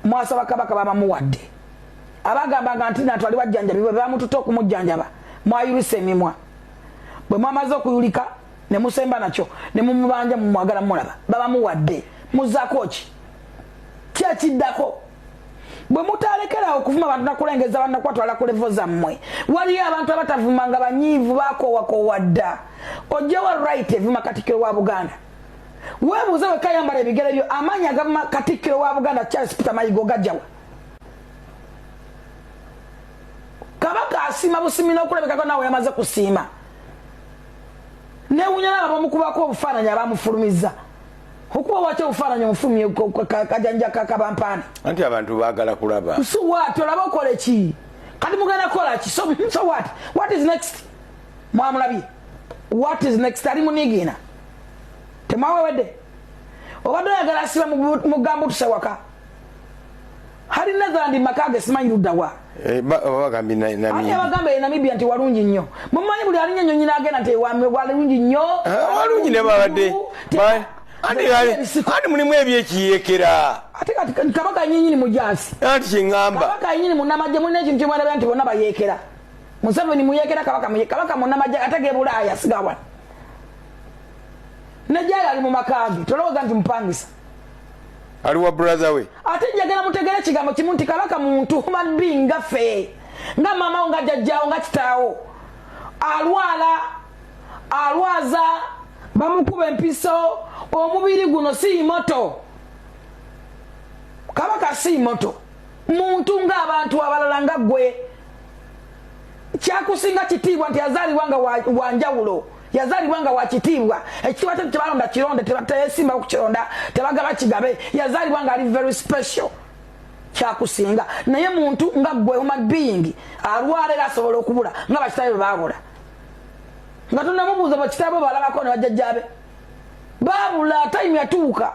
mwasaba kabaka babamuwadde abagamba nti natwali wajjanjabi bwe bamututa okumujjanjaba mwayulisa emimwa bwe mwamaze okuyulika ne musemba nakyo ne mumubanja mumwagala mulaba babamuwadde muzaako ki kyakiddako bwe mutalekerawo okuvuma abantu nakulengeza bannakwatwala ku levo zammwe waliyo abantu abatavuma nga banyiivu baakoowaakoowa dda ojjawa right evuma katikkiro wa Buganda weebuuze wekayambala ebigere byo amaanyi agavuma katikkiro wa Buganda Charles Peter Mayiga gajjawa kabaka asiima busimi n'okulabikako nawe yamaze kusiima newunya n'abamukubako obufaananyi abamufulumiza okuba wakye obufaananyi omufulumye kajanja kakabampaani anti abantu baagala kulaba so what olaba okole ki kati mugenda kola ki so what is next mwamulabye what is next ali munigina temawewedde obadde oyagala asiba mugambo tusewaka hari Netherland makage simanyi luddawa bagamba Namibia nti walungi nnyo mumanyi buli alinya nnyonyi n'agenda nti walungi nnyo walungi ne babadde andi mulimu ebyekiyekera ate kati kabaka nyinyini mujasi anti kyeŋŋamba kabaka nyinyini munnamajje mulina ekintu kyemwalabya nti bonna bayeekera Museveni muyekera kabaka munnamajje ate gebulaaya sigawa nejjali ali mu makage tolowooza nti mupangisa aliwa brother we ate njagala mutegere kigambo kimu nti kabaka muntu human being nga ffe nga mamawo nga jjajjaawo nga kitaawo alwaza bamukuba empiso omubiri guno si moto kabaka si moto muntu ng'abantu abalala nga ggwe kyakusinga kitiibwa nti yazaalibwa nga wanjawulo yazaalibwa nga wakitiibwa ekitiibwa tebalonda kironde teyesimba okukironda tebagaba kigabe yazaalibwa nga ali very special kyakusinga naye muntu nga ggwe human being alwala era asobola okubula nga bakitabe bwe baabula nga tonamubuuza bakitabe balabako ne bajjajjabe babula time yatuuka